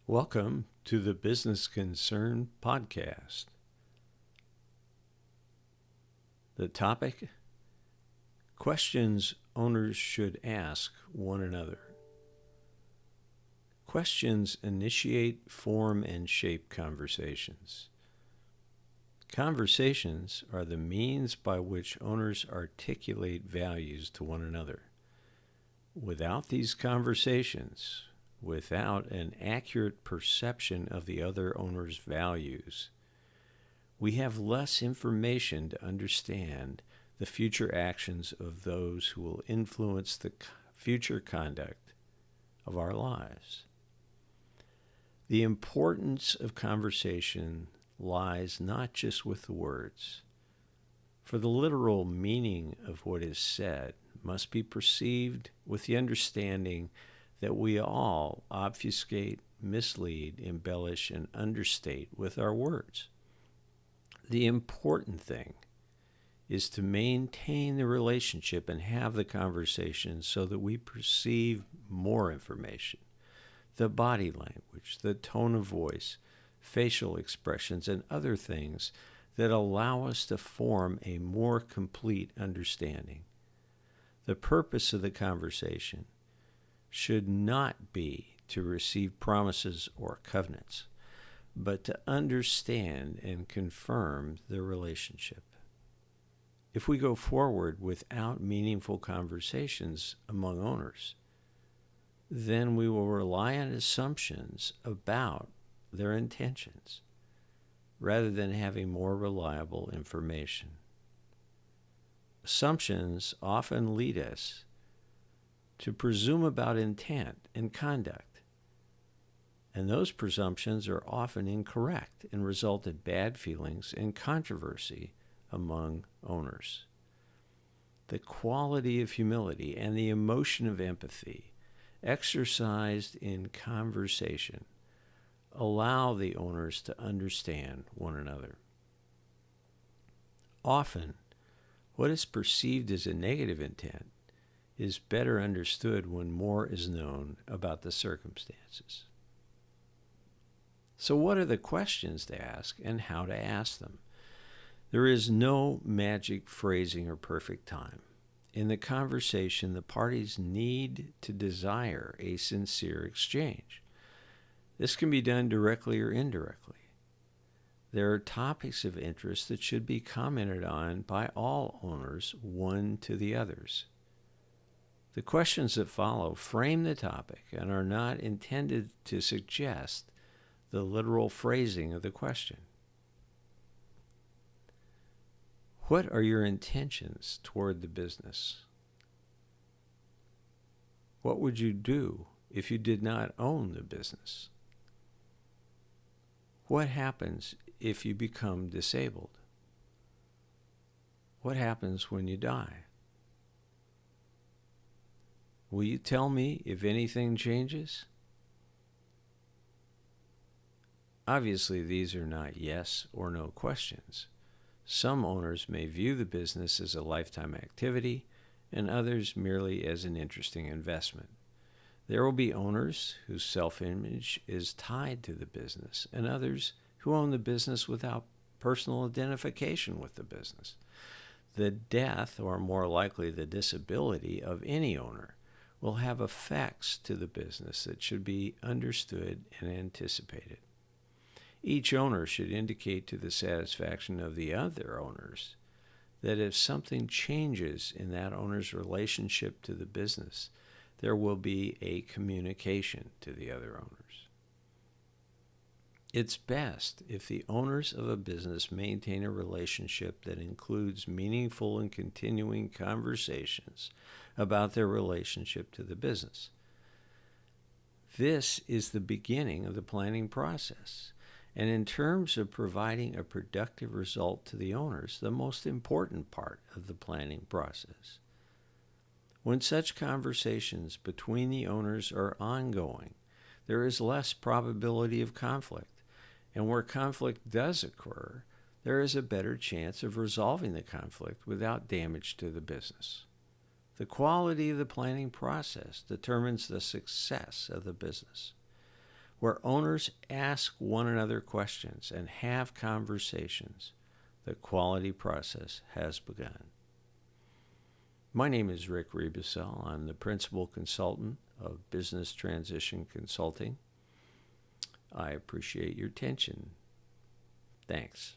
Welcome to the Business Concern Podcast. The topic: questions owners should ask one another. Questions initiate, form, and shape conversations. Conversations are the means by which owners articulate values to one another. Without these conversations, without an accurate perception of the other owner's values, we have less information to understand the future actions of those who will influence the future conduct of our lives. The importance of conversation lies not just with the words, for the literal meaning of what is said must be perceived with the understanding that we all obfuscate, mislead, embellish, and understate with our words. The important thing is to maintain the relationship and have the conversation so that we perceive more information, the body language, the tone of voice, facial expressions, and other things that allow us to form a more complete understanding. The purpose of the conversation should not be to receive promises or covenants, but to understand and confirm the relationship. If we go forward without meaningful conversations among owners, then we will rely on assumptions about their intentions rather than having more reliable information. Assumptions often lead us to presume about intent and conduct, and those presumptions are often incorrect and result in bad feelings and controversy among owners. The quality of humility and the emotion of empathy exercised in conversation allow the owners to understand one another. Often, what is perceived as a negative intent is better understood when more is known about the circumstances. So what are the questions to ask and how to ask them? There is no magic phrasing or perfect time. In the conversation, the parties need to desire a sincere exchange. This can be done directly or indirectly. There are topics of interest that should be commented on by all owners, one to the others. The questions that follow frame the topic and are not intended to suggest the literal phrasing of the question. What are your intentions toward the business? What would you do if you did not own the business? What happens if you become disabled? What happens when you die? Will you tell me if anything changes? Obviously, these are not yes or no questions. Some owners may view the business as a lifetime activity, and others merely as an interesting investment. There will be owners whose self-image is tied to the business, and others who own the business without personal identification with the business. The death, or more likely the disability, of any owner will have effects to the business that should be understood and anticipated. Each owner should indicate to the satisfaction of the other owners that if something changes in that owner's relationship to the business, there will be a communication to the other owners. It's best if the owners of a business maintain a relationship that includes meaningful and continuing conversations about their relationship to the business. This is the beginning of the planning process, and in terms of providing a productive result to the owners, the most important part of the planning process. When such conversations between the owners are ongoing, there is less probability of conflict, and where conflict does occur, there is a better chance of resolving the conflict without damage to the business. The quality of the planning process determines the success of the business. where owners ask one another questions and have conversations, the quality process has begun. My name is Rick Rebusel. I'm the principal consultant of Business Transition Consulting. I appreciate your attention. Thanks.